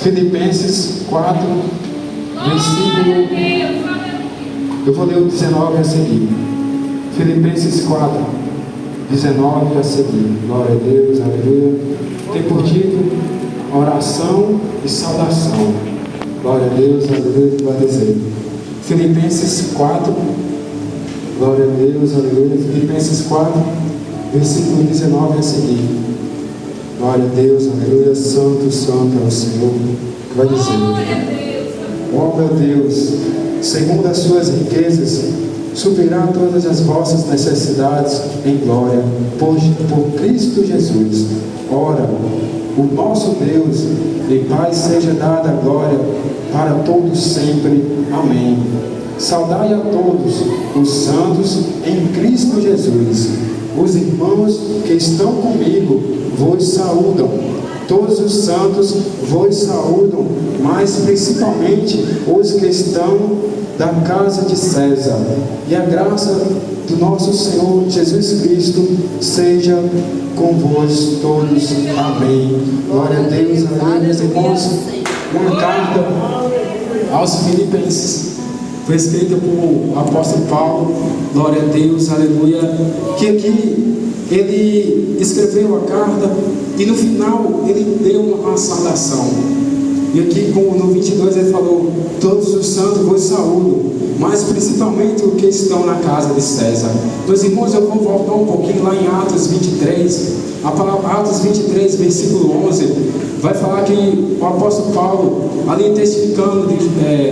Filipenses 4, versículo... Eu vou ler o 19 a seguir. Filipenses 4, 19 a seguir. Glória a Deus, aleluia. Tem por título oração e saudação. Glória a Deus, aleluia, que vai dizer. Filipenses 4, glória a Deus, aleluia. Filipenses 4, versículo 19 a seguir. Glória a Deus, aleluia. Santo, santo é o Senhor, que vai dizer: ó meu Deus, segundo as suas riquezas, suprirá todas as vossas necessidades em glória, por Cristo Jesus. Ora, o nosso Deus e Pai seja dada a glória para todos sempre. Amém. Saudai a todos os santos em Cristo Jesus. Os irmãos que estão comigo vos saúdam. Todos os santos vos saúdam, mas principalmente os que estão da casa de César. E a graça do nosso Senhor Jesus Cristo seja convosco todos. Amém. Glória a Deus, aleluia, meus irmãos. Uma carta aos Filipenses foi escrita por apóstolo Paulo. Glória a Deus, aleluia. Que aqui ele escreveu a carta e no final ele deu uma saudação. E aqui no 22 ele falou: todos os santos vos saúdam, mas principalmente os que estão na casa de César. Meus irmãos, eu vou voltar um pouquinho lá em Atos 23. A palavra Atos 23, versículo 11, vai falar que o apóstolo Paulo, ali testificando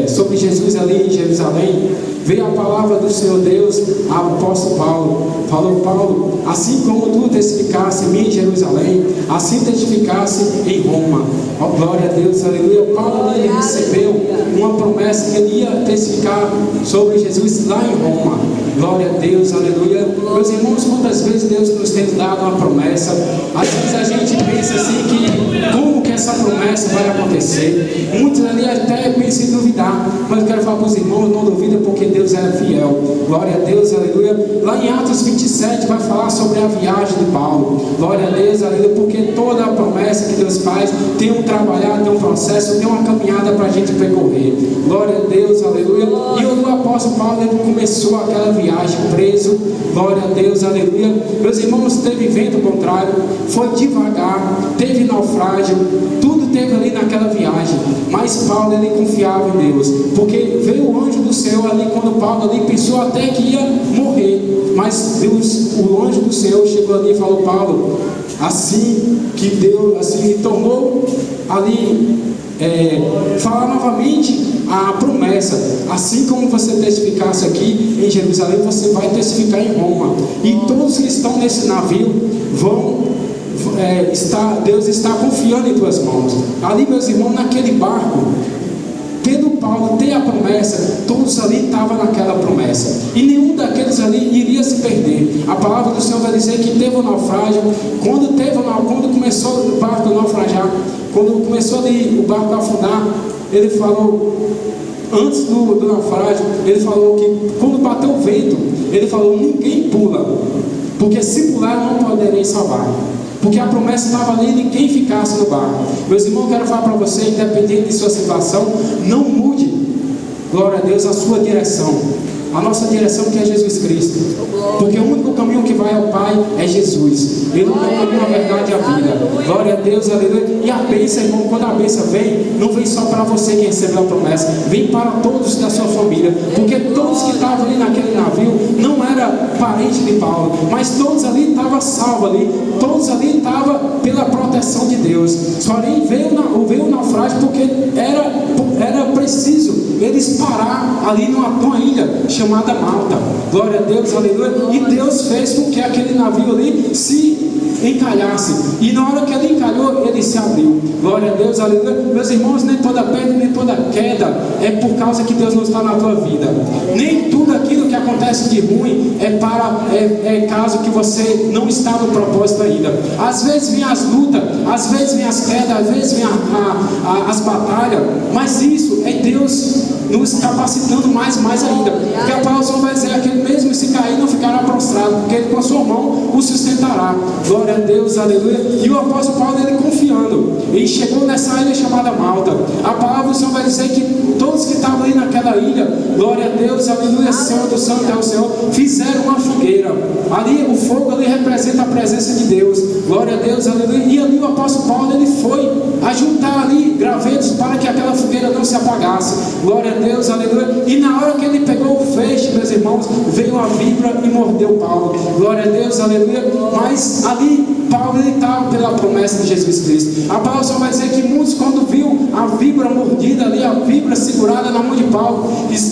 sobre Jesus ali em Jerusalém, veio a palavra do Senhor Deus ao apóstolo Paulo. Falou: Paulo, assim como tu testificasse em mim em Jerusalém, assim testificasse em Roma. Oh, glória a Deus, aleluia. Paulo ali recebeu uma promessa que ele ia testificar sobre Jesus lá em Roma. Glória a Deus, aleluia. Meus irmãos, quantas vezes Deus nos tem dado uma promessa? Às vezes a gente pensa assim que como que essa promessa vai acontecer? Muitos ali até pensam em duvidar, mas eu quero falar para os irmãos: não duvida, porque Deus é fiel. Glória a Deus, aleluia. Lá em Atos 27 vai falar sobre a viagem de Paulo. Glória a Deus, aleluia, porque toda a promessa que Deus faz tem um trabalhar, tem um processo, tem uma caminhada para a gente percorrer. Glória a Deus, aleluia. E o apóstolo Paulo, ele começou aquela viagem preso. Glória a Deus, aleluia. Meus irmãos, teve vento contrário, foi devagar, teve naufrágio, tudo teve ali naquela viagem, mas Paulo, ele confiava em Deus, porque veio o anjo do Senhor ali, quando Paulo ali pensou até que ia morrer, mas Deus, o anjo do Senhor chegou ali e falou: Paulo, assim que Deus, assim, tornou ali, falar novamente a promessa: assim como você testificasse aqui em Jerusalém, você vai testificar em Roma, e todos que estão nesse navio vão Deus está confiando em tuas mãos. Ali, meus irmãos, naquele barco, tendo Paulo ter a promessa, todos ali estavam naquela promessa, e nenhum daqueles ali iria se perder. A palavra do Senhor vai dizer que teve um naufrágio. Quando começou o barco a naufragar, quando começou ali o barco a afundar, ele falou, antes do naufrágio, ele falou que quando bateu o vento, ele falou: ninguém pula, porque se pular não poderei salvar. Porque a promessa estava ali, ninguém ficasse no barco. Meus irmãos, eu quero falar para você, independente de sua situação, não mude, glória a Deus, a sua direção. A nossa direção, que é Jesus Cristo. Porque o único caminho que vai ao Pai é Jesus. Ele não é o caminho, a verdade e a vida. Glória a Deus, aleluia. E a bênção, irmão, quando a bênção vem, não vem só para você que recebeu a promessa, vem para todos da sua família. Porque todos que estavam ali naquele navio não eram parentes de Paulo, mas todos ali estavam salvos ali. Todos ali estavam pela proteção de Deus. Só nem veio o naufrágio porque era preciso eles parar ali numa ilha chamada Malta. Glória a Deus, aleluia. E Deus fez com que aquele navio ali se encalhasse, e na hora que ele encalhou, ele se abriu. Glória a Deus, aleluia. Meus irmãos, nem toda perda, nem toda queda é por causa que Deus não está na tua vida. Nem tudo aquilo que acontece de ruim é caso que você não está no propósito ainda. Às vezes vem as lutas, às vezes vem as quedas, às vezes vem as batalhas, mas isso é Deus nos capacitando mais ainda. Porque a palavra vai dizer: aquele mesmo se cair não ficará prostrado, porque ele com a sua mão o sustentará. Glória a Deus, aleluia. E o apóstolo Paulo, ele confiando, ele chegou nessa ilha chamada Malta. alta. A palavra do Senhor vai dizer que todos que estavam ali naquela ilha, glória a Deus, aleluia, santo, santo é o Senhor, fizeram uma fogueira. Ali, o fogo ali representa a presença de Deus, glória a Deus, aleluia. E ali o apóstolo Paulo, ele foi ajuntar ali gravetos para que aquela fogueira não se apagasse, glória a Deus, aleluia. E na hora que ele pegou o feixe, meus irmãos, veio a víbora e mordeu Paulo, glória a Deus, aleluia. Mas ali Paulo estava pela promessa de Jesus Cristo. A palavra só vai dizer que muitos, quando viu a víbora mordida ali, a víbora segurada na mão de Paulo,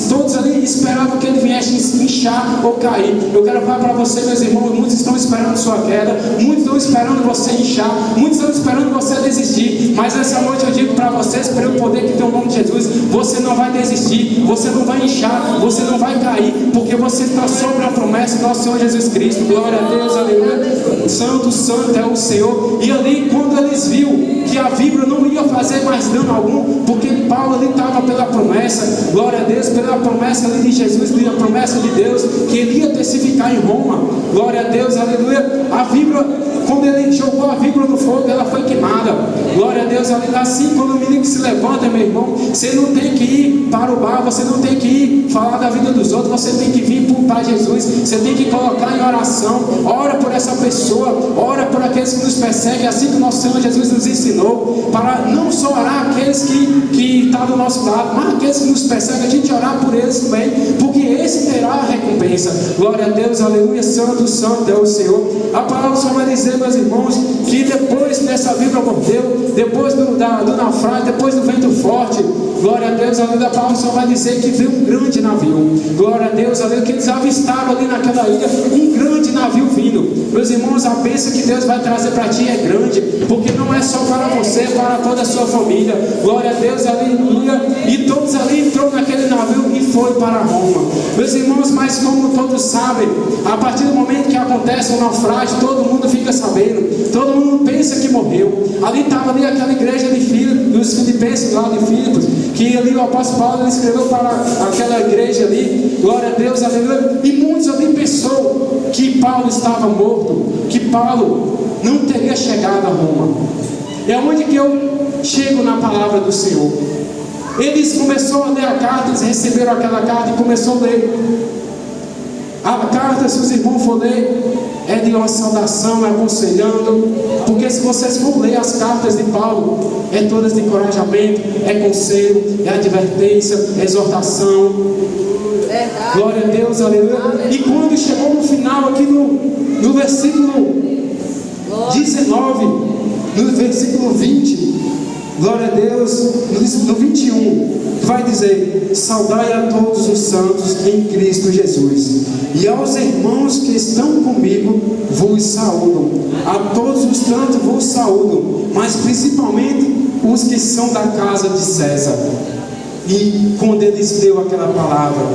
todos ali esperavam que ele viesse inchar ou cair. Eu quero falar para você, meus irmãos, muitos estão esperando sua queda, muitos estão esperando você inchar, muitos estão esperando você desistir. Mas essa noite eu digo para vocês, pelo poder que tem o nome de Jesus, você não vai desistir, você não vai inchar, você não vai cair, porque você está sobre a promessa do nosso Senhor Jesus Cristo. Glória a Deus, aleluia. Santo, santo é o Senhor. E ali, quando eles viram que a víbora não ia fazer mais dano algum, porque Paulo ali estava pela promessa, glória a Deus, pela promessa ali de Jesus, pela promessa de Deus, que ele ia testificar em Roma, glória a Deus, aleluia. A víbora, quando ele jogou a víbora no fogo, ela foi queimada, glória a Deus, aleluia. Assim, quando o menino se levanta, meu irmão, você não tem que ir para o bar, você não tem que ir falar da vida dos outros, você tem que vir para Jesus, você tem que colocar em oração, ora por essa pessoa, ora por aqueles que nos perseguem, assim que o nosso Senhor Jesus nos ensinou, para não só orar aqueles que estão do nosso lado, mas aqueles que nos perseguem, a gente orar por eles também, porque esse terá a recompensa. Glória a Deus, aleluia, santo, santo é o Senhor. A palavra só vai dizer, meus irmãos, que depois dessa víbora mordeu, depois do naufrágio, depois do vento forte, glória a Deus, aleluia, a palavra só vai dizer que veio um grande navio, glória a Deus, aleluia, que eles avistaram ali naquela ilha um grande navio vindo. Meus irmãos, a bênção que Deus vai trazer para ti é grande, porque não é só para você, é para toda a sua família, glória a Deus, aleluia. E todos ali entrou naquele navio e foi para Roma. Meus irmãos, mas como todos sabem, a partir do momento que acontece o naufrágio, todo mundo fica sabendo, todo mundo pensa que morreu. Ali estava ali aquela igreja dos Filipenses lá de Filipos, que ali o apóstolo Paulo escreveu para aquela igreja ali, glória a Deus, aleluia. E muitos ali pensou que Paulo estava morto, que Paulo não teria chegado a Roma. É onde que eu chego na palavra do Senhor. Eles começaram a ler a carta, eles receberam aquela carta e começaram a ler. A carta, se os irmãos for ler, é de uma saudação, é aconselhando, porque se vocês for ler as cartas de Paulo, é todas de encorajamento, é conselho, é advertência, é exortação. Verdade. Glória a Deus, aleluia. E quando chegou no final, aqui no versículo 19, no versículo 20, glória a Deus, no 21, vai dizer: saudai a todos os santos em Cristo Jesus, e aos irmãos que estão comigo vos saúdam. A todos os santos vos saúdam, mas principalmente os que são da casa de César. E quando eles deu aquela palavra,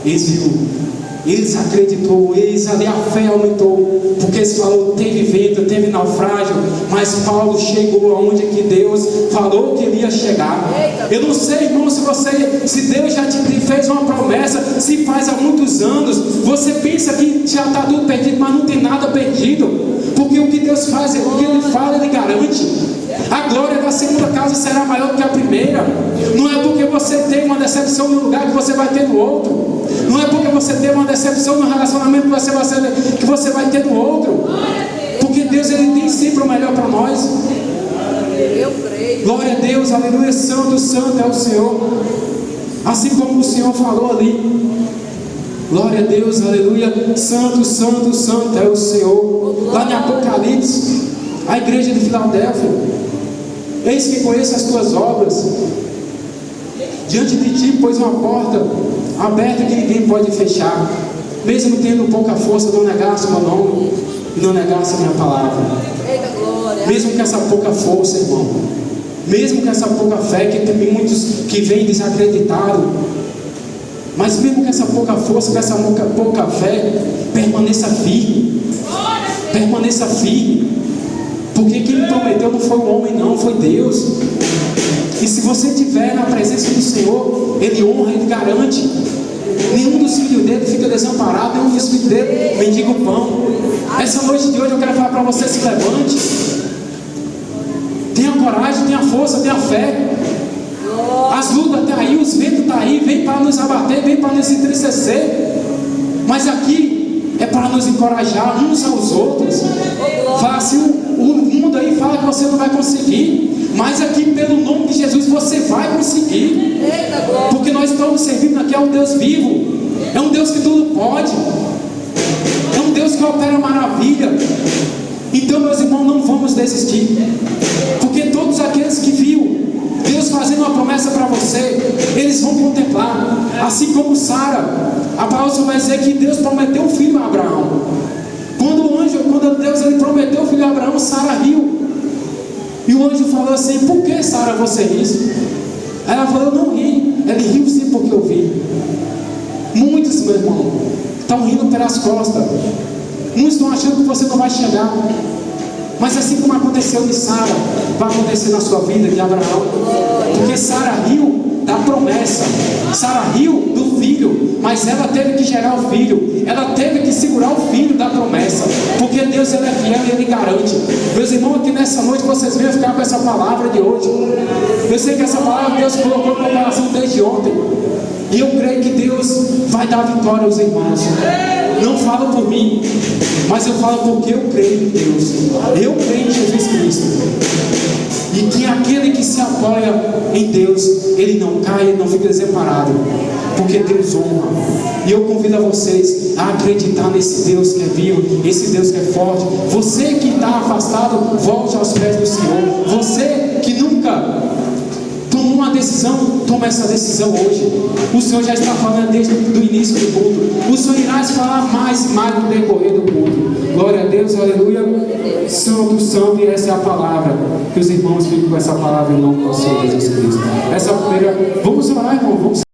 eles acreditou, eles ali a fé aumentou, porque eles falou, teve vento, teve naufrágio, mas Paulo chegou aonde que Deus falou que ele ia chegar. Eu não sei, irmão, se Deus já te fez uma promessa, se faz há muitos anos, você pensa que já está tudo perdido, mas não tem nada perdido, porque o que Deus faz, o que Ele fala, Ele garante. A glória da segunda casa será maior do que a primeira. Não é porque você tem uma decepção no lugar que você vai ter no outro. Não é porque você tem uma decepção no relacionamento que você vai ter no outro. Porque Deus, Ele tem sempre o melhor para nós. Eu creio. Glória a Deus, aleluia, santo, santo é o Senhor. Assim como o Senhor falou ali, glória a Deus, aleluia, santo, santo, santo é o Senhor. Lá em Apocalipse, a igreja de Filadélfia: eis que conheço as tuas obras, diante de ti pôs uma porta aberta que ninguém pode fechar. Mesmo tendo pouca força, não negasse o meu nome e não negasse a minha palavra. Mesmo com essa pouca força, irmão, mesmo com essa pouca fé, que tem muitos que vêm desacreditados, mas mesmo com essa pouca força, com essa pouca fé, permaneça firme, permaneça firme, porque quem prometeu não foi o homem, não, foi Deus. E se você estiver na presença do Senhor, Ele honra, Ele garante. Nenhum dos filhos dele fica desamparado, nenhum dos filhos dele mendiga o pão. Essa noite de hoje eu quero falar para você: se levante, tenha coragem, tenha força, tenha fé. As lutas estão aí, os ventos estão aí, vem para nos abater, vem para nos entristecer. Mas aqui é para nos encorajar uns aos outros. Fala assim, o mundo aí fala que você não vai conseguir, mas aqui pelo nome de Jesus você vai conseguir. Porque nós estamos servindo aqui a um Deus vivo. É um Deus que tudo pode. É um Deus que opera maravilha. Então, meus irmãos, não vamos desistir. Porque todos aqueles que viu Deus fazendo uma promessa para você, eles vão contemplar. Assim como Sara, a palavra vai dizer que Deus prometeu um filho a Abraão. Quando Deus ele prometeu o filho a Abraão, Sara riu. E o anjo falou assim: por que, Sara, você riu? Ela falou: eu não ri. Ele riu sim porque eu vi. Muitos, meu irmão, estão rindo pelas costas. Muitos estão achando que você não vai chegar. Mas assim como aconteceu de Sara, vai acontecer na sua vida de Abraão. Porque Sara riu da promessa. Sara riu do filho, mas ela teve que gerar o filho. Ela teve que segurar o filho da promessa. Porque Deus ele é fiel e ele garante. Meus irmãos, aqui nessa noite vocês venham ficar com essa palavra de hoje. Eu sei que essa palavra Deus colocou no meu coração desde ontem. E eu creio que Deus vai dar vitória aos irmãos. Não falo por mim, mas eu falo porque eu creio em Deus. Eu creio em Jesus Cristo. E que aquele que se apoia em Deus, ele não cai, ele não fica desamparado. Porque Deus honra. E eu convido a vocês a acreditar nesse Deus que é vivo, esse Deus que é forte. Você que está afastado, volte aos pés do Senhor. Você que nunca tomou uma decisão, toma essa decisão hoje. O Senhor já está falando desde o início do culto. O Senhor irá falar mais e mais no decorrer do culto. Glória a Deus, aleluia. Santo, santo, e essa é a palavra. Que os irmãos fiquem com essa palavra em nome do Senhor Jesus Cristo. Essa primeira, vamos orar, irmão, vamos